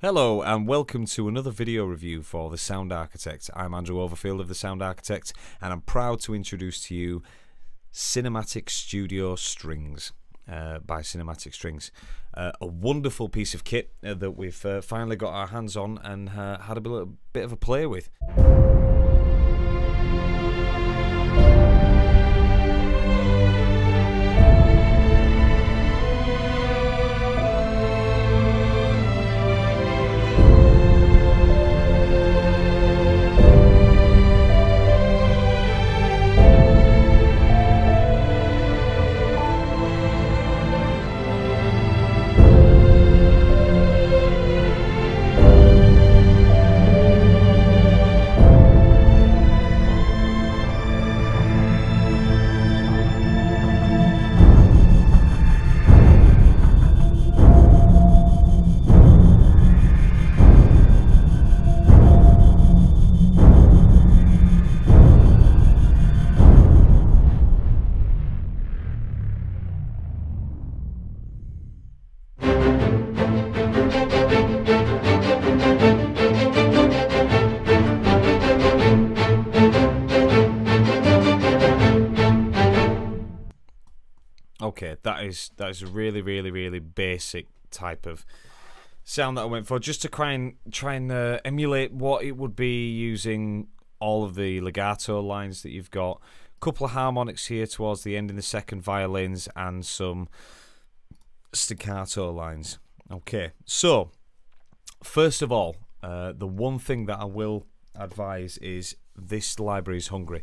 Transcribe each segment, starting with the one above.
Hello and welcome to another video review for The Sound Architect. I'm Andrew Overfield of The Sound Architect and I'm proud to introduce to you Cinematic Studio Strings by Cinematic Strings. A wonderful piece of kit that we've finally got our hands on and had a little bit of a play with. Okay, that is a really basic type of sound that I went for, just to try and emulate what it would be using all of the legato lines that you've got. A couple of harmonics here towards the end in the second violins and some staccato lines. Okay, so first of all, the one thing that I will advise is this library is hungry.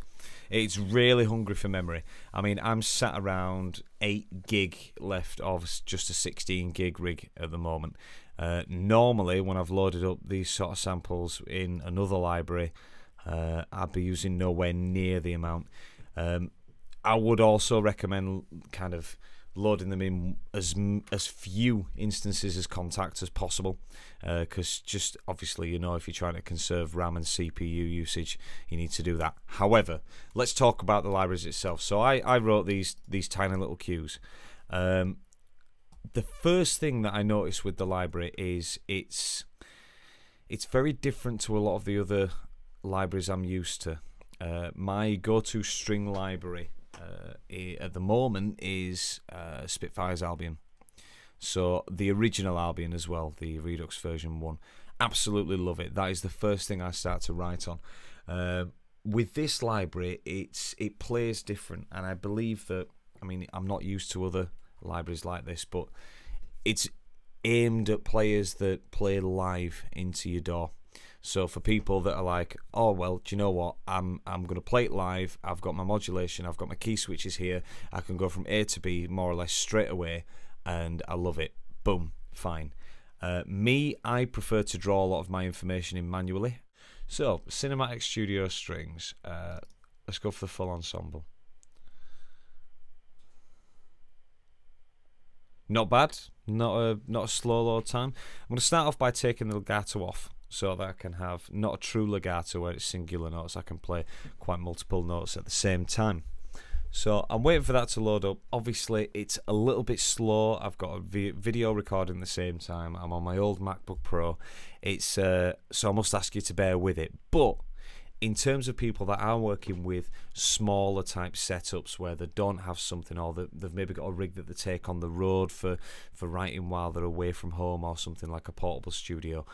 It's really hungry for memory. I mean, I'm sat around 8 gig left of just a 16 gig rig at the moment. Normally, when I've loaded up these sort of samples in another library, I'd be using nowhere near the amount. I would also recommend kind of loading them in as few instances as Kontakt as possible, because just obviously, you know, if you're trying to conserve RAM and CPU usage, you need to do that. However, let's talk about the libraries itself. So I wrote these tiny little cues. The first thing that I noticed with the library is it's very different to a lot of the other libraries I'm used to. My go-to string library at the moment is Spitfire's Albion. So the original Albion as well, the Redux version 1. Absolutely love it. That is the first thing I start to write on. With this library, it plays different, and I believe that, I mean, I'm not used to other libraries like this, but it's aimed at players that play live into your DAW. So for people that are like, oh well, do you know what, I'm going to play it live, I've got my modulation, I've got my key switches here, I can go from A to B more or less straight away, and I love it. Boom, fine. Me, I prefer to draw a lot of my information in manually. So, Cinematic Studio Strings, let's go for the full ensemble. Not bad, not a slow load time. I'm going to start off by taking the legato off, so that I can have not a true legato where it's singular notes. I can play quite multiple notes at the same time. So I'm waiting for that to load up. Obviously it's a little bit slow. I've got a video recording at the same time. I'm on my old MacBook Pro. It's so I must ask you to bear with it. But in terms of people that are working with smaller type setups where they don't have something, or they've maybe got a rig that they take on the road for writing while they're away from home, or something like a portable studio,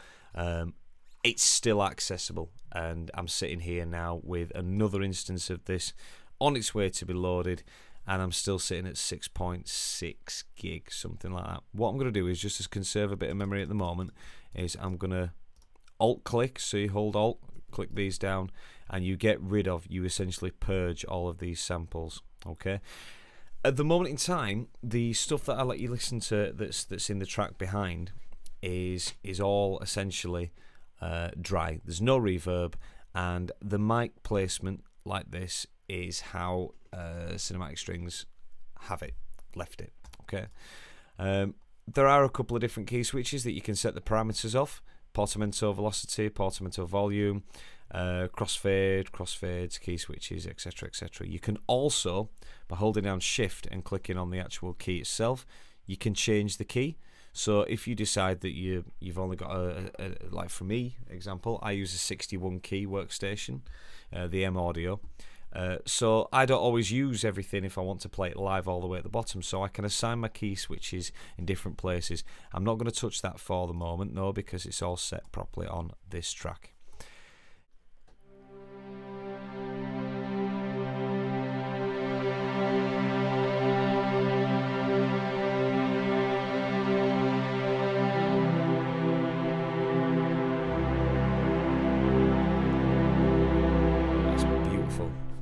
it's still accessible. And I'm sitting here now with another instance of this on its way to be loaded, and I'm still sitting at 6.6 gig, something like that. What I'm going to do is, just to conserve a bit of memory at the moment, is I'm going to alt click. So you hold alt, click these down, and you get rid of, you essentially purge all of these samples. Okay, at the moment in time, the stuff that I let you listen to that's in the track behind is all essentially dry. There's no reverb, and the mic placement like this is how Cinematic Strings have it, left it. Okay, there are a couple of different key switches that you can set the parameters of: portamento velocity, portamento volume, crossfades, key switches, etc, etc. You can also, by holding down shift and clicking on the actual key itself, you can change the key. So if you decide that you've only got like for me example, I use a 61 key workstation, the M Audio. So I don't always use everything if I want to play it live all the way at the bottom, so I can assign my key switches in different places. I'm not going to touch that for the moment, no, because it's all set properly on this track.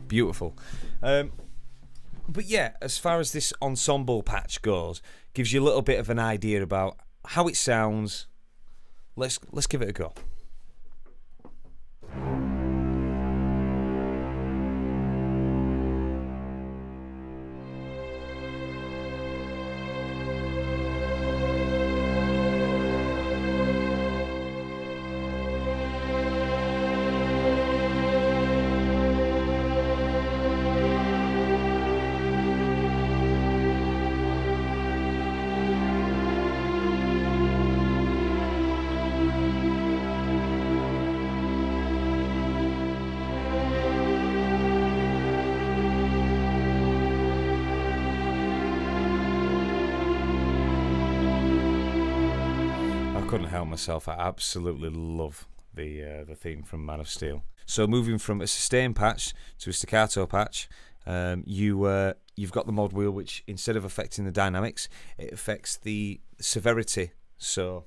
Beautiful. But yeah, as far as this ensemble patch goes, gives you a little bit of an idea about how it sounds. Let's give it a go. Couldn't help myself. I absolutely love the theme from Man of Steel. So moving from a sustain patch to a staccato patch, you've got the mod wheel, which instead of affecting the dynamics, it affects the severity. So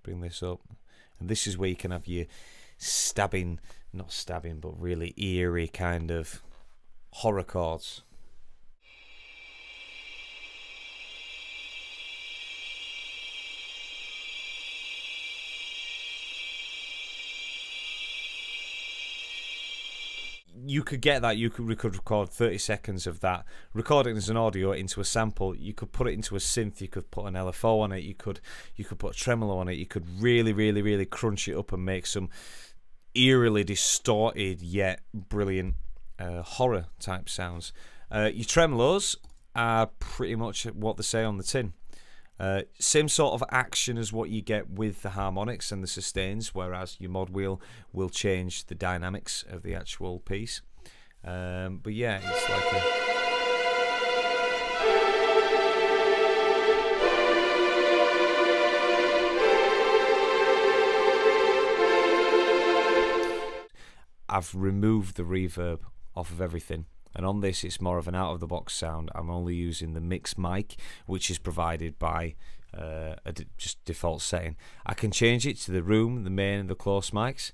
bring this up, and this is where you can have your stabbing, not stabbing, but really eerie kind of horror chords. You could get that, we could record 30 seconds of that, recording as an audio into a sample. You could put it into a synth, you could put an LFO on it, you could put a tremolo on it, you could really crunch it up and make some eerily distorted yet brilliant horror type sounds. Your tremolos are pretty much what they say on the tin. Same sort of action as what you get with the harmonics and the sustains, whereas your mod wheel will change the dynamics of the actual piece. But yeah, it's like I've removed the reverb off of everything. And on this, it's more of an out-of-the-box sound. I'm only using the mix mic, which is provided by just default setting. I can change it to the room, the main, and the close mics.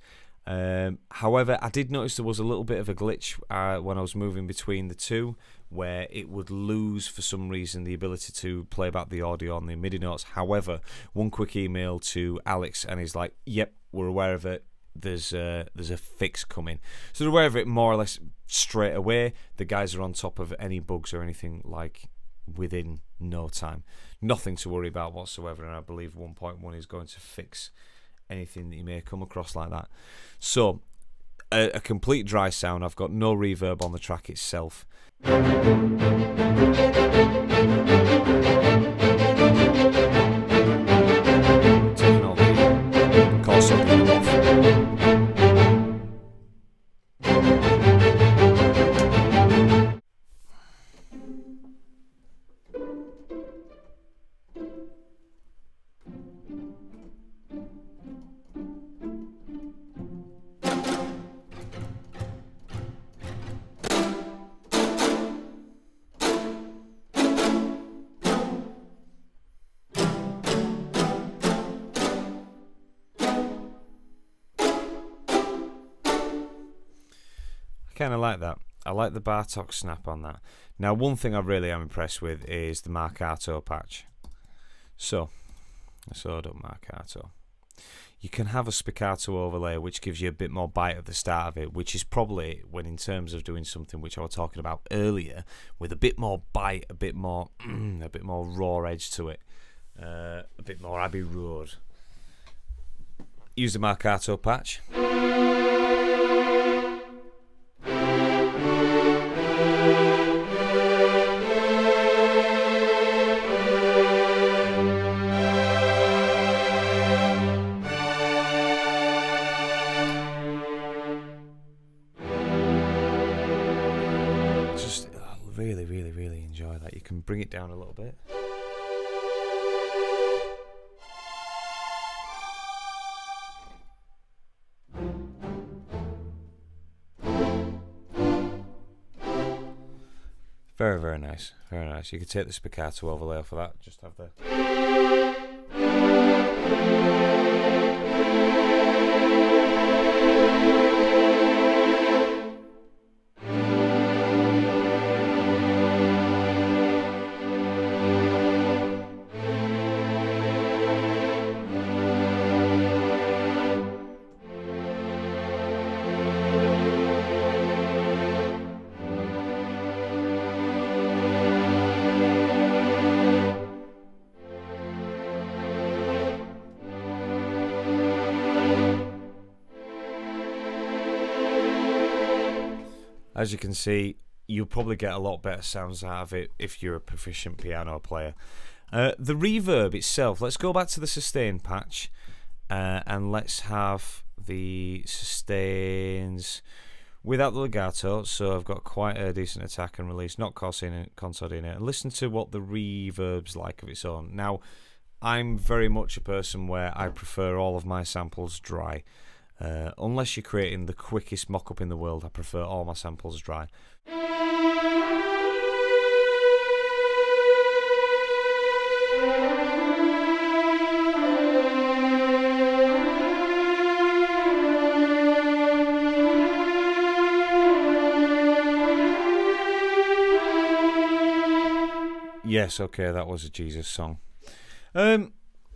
However, I did notice there was a little bit of a glitch when I was moving between the two, where it would lose, for some reason, the ability to play back the audio on the MIDI notes. However, one quick email to Alex, and he's like, "Yep, we're aware of it. There's a fix coming." So they're aware of it more or less straight away. The guys are on top of any bugs or anything like within no time. Nothing to worry about whatsoever, and I believe 1.1 is going to fix anything that you may come across like that. So a complete dry sound. I've got no reverb on the track itself. Taking all the course off. I kind of like that. I like the Bartok snap on that. Now, one thing I really am impressed with is the Marcato patch. So, let's load up Marcato. you can have a spiccato overlay which gives you a bit more bite at the start of it, which is probably when, in terms of doing something which I was talking about earlier, with a bit more bite, a bit more raw edge to it, a bit more Abbey Road. Use the Marcato patch. Just really, really, really enjoy that. You can bring it down a little bit. Very, very nice. Very nice. You could take the spiccato overlay off of that. Just have the... As you can see, you'll probably get a lot better sounds out of it if you're a proficient piano player. The reverb itself, let's go back to the sustain patch, and let's have the sustains without the legato, so I've got quite a decent attack and release, not consorting it, and listen to what the reverb's like of its own. Now, I'm very much a person where I prefer all of my samples dry. Unless you're creating the quickest mock-up in the world, I prefer all my samples dry. Yes, okay, that was a Jesus song.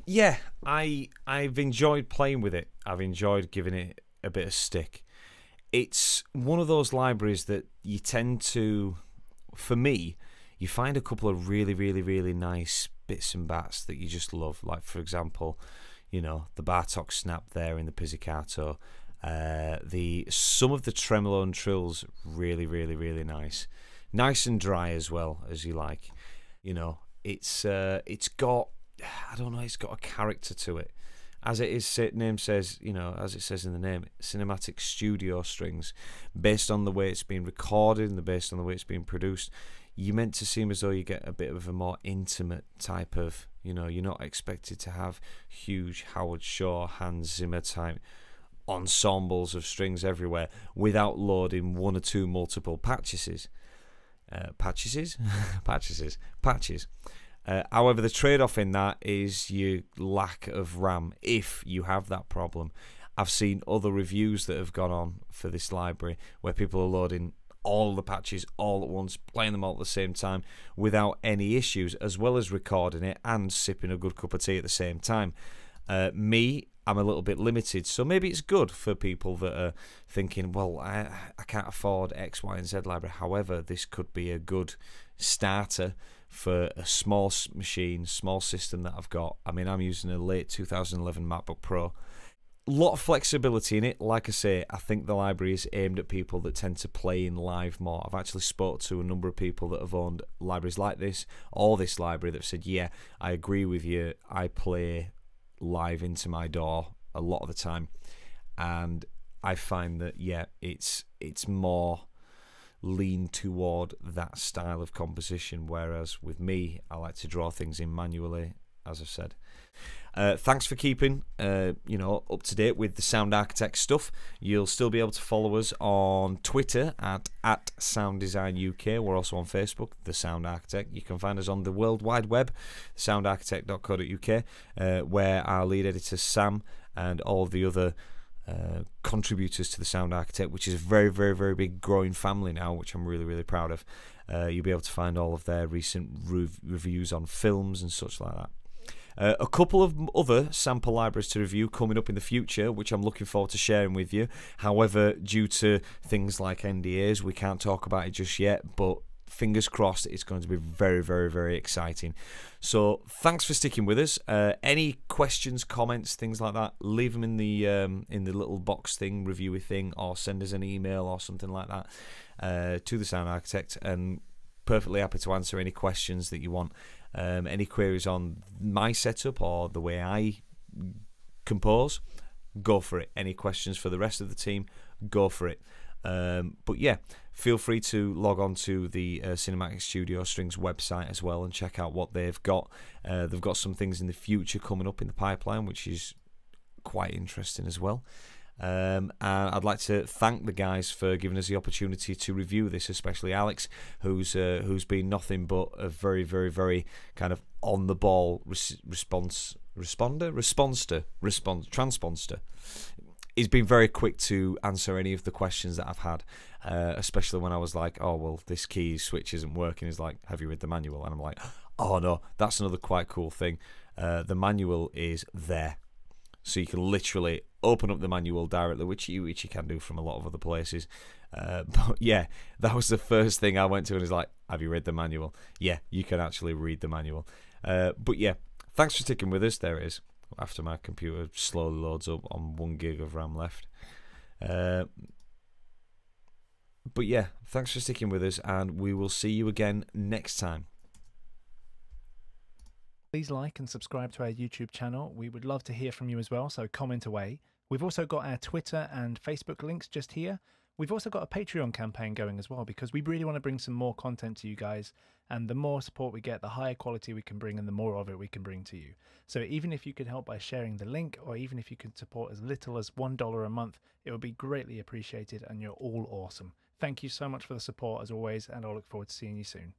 Yeah, I've enjoyed playing with it. I've enjoyed giving it a bit of stick. It's one of those libraries that you tend to, for me, you find a couple of really, really, really nice bits and bats that you just love. Like, for example, you know, the Bartok snap there in the pizzicato. Some of the tremolo and trills, really, really, really nice. Nice and dry as well, as you like. You know, it's got, I don't know, it's got a character to it. As its name says, you know, as it says in the name, cinematic studio strings, based on the way it's been recorded and based on the way it's been produced, you're meant to seem as though you get a bit of a more intimate type of, you know, you're not expected to have huge Howard Shore, Hans Zimmer type ensembles of strings everywhere without loading one or two multiple patches. Patches. However, the trade-off in that is your lack of RAM, if you have that problem. I've seen other reviews that have gone on for this library where people are loading all the patches all at once, playing them all at the same time without any issues, as well as recording it and sipping a good cup of tea at the same time. I'm a little bit limited, so maybe it's good for people that are thinking, well, I can't afford X, Y, and Z library. However, this could be a good starter for a small machine, small system that I've got. I mean, I'm using a late 2011 MacBook Pro. A lot of flexibility in it. Like I say, I think the library is aimed at people that tend to play in live more. I've actually spoke to a number of people that have owned libraries like this, or this library, that have said, yeah, I agree with you, I play live into my door a lot of the time, and I find that, yeah, it's more lean toward that style of composition, whereas with me, I like to draw things in manually, as I've said. Thanks for keeping up to date with the Sound Architect stuff. You'll still be able to follow us on Twitter at Sound Design UK. We're also on Facebook, The Sound Architect. You can find us on the World Wide Web, soundarchitect.co.uk, where our lead editor Sam and all of the other contributors to the Sound Architect, which is a very, very, very big growing family now, which I'm really, really proud of. You'll be able to find all of their recent reviews on films and such like that. A couple of other sample libraries to review coming up in the future, which I'm looking forward to sharing with you. However, due to things like NDAs, we can't talk about it just yet, but fingers crossed it's going to be very, very, very exciting. So thanks for sticking with us. Any questions, comments, things like that, leave them in the little box thing, reviewy thing, or send us an email or something like that to the Sound Architect, and perfectly happy to answer any questions that you want. Any queries on my setup or the way I compose, go for it. Any questions for the rest of the team, go for it. But yeah, feel free to log on to the Cinematic Studio Strings website as well and check out what they've got. They've got some things in the future coming up in the pipeline, which is quite interesting as well. And I'd like to thank the guys for giving us the opportunity to review this, especially Alex, who's been nothing but a very, very, very kind of on the ball transponster. He's been very quick to answer any of the questions that I've had, especially when I was like, oh, well, this key switch isn't working. He's like, have you read the manual? And I'm like, oh, no, that's another quite cool thing. The manual is there. So you can literally open up the manual directly, which you can do from a lot of other places. But yeah, that was the first thing I went to, and he's like, have you read the manual? Yeah, you can actually read the manual. But yeah, thanks for sticking with us. There it is. After my computer slowly loads up on 1 gig of RAM left. But yeah, thanks for sticking with us, and we will see you again next time. Please like and subscribe to our YouTube channel. We would love to hear from you as well, so comment away. We've also got our Twitter and Facebook links just here. We've also got a Patreon campaign going as well, because we really want to bring some more content to you guys, and the more support we get, the higher quality we can bring and the more of it we can bring to you. So even if you could help by sharing the link, or even if you could support as little as $1 a month, it would be greatly appreciated, and you're all awesome. Thank you so much for the support as always, and I look forward to seeing you soon.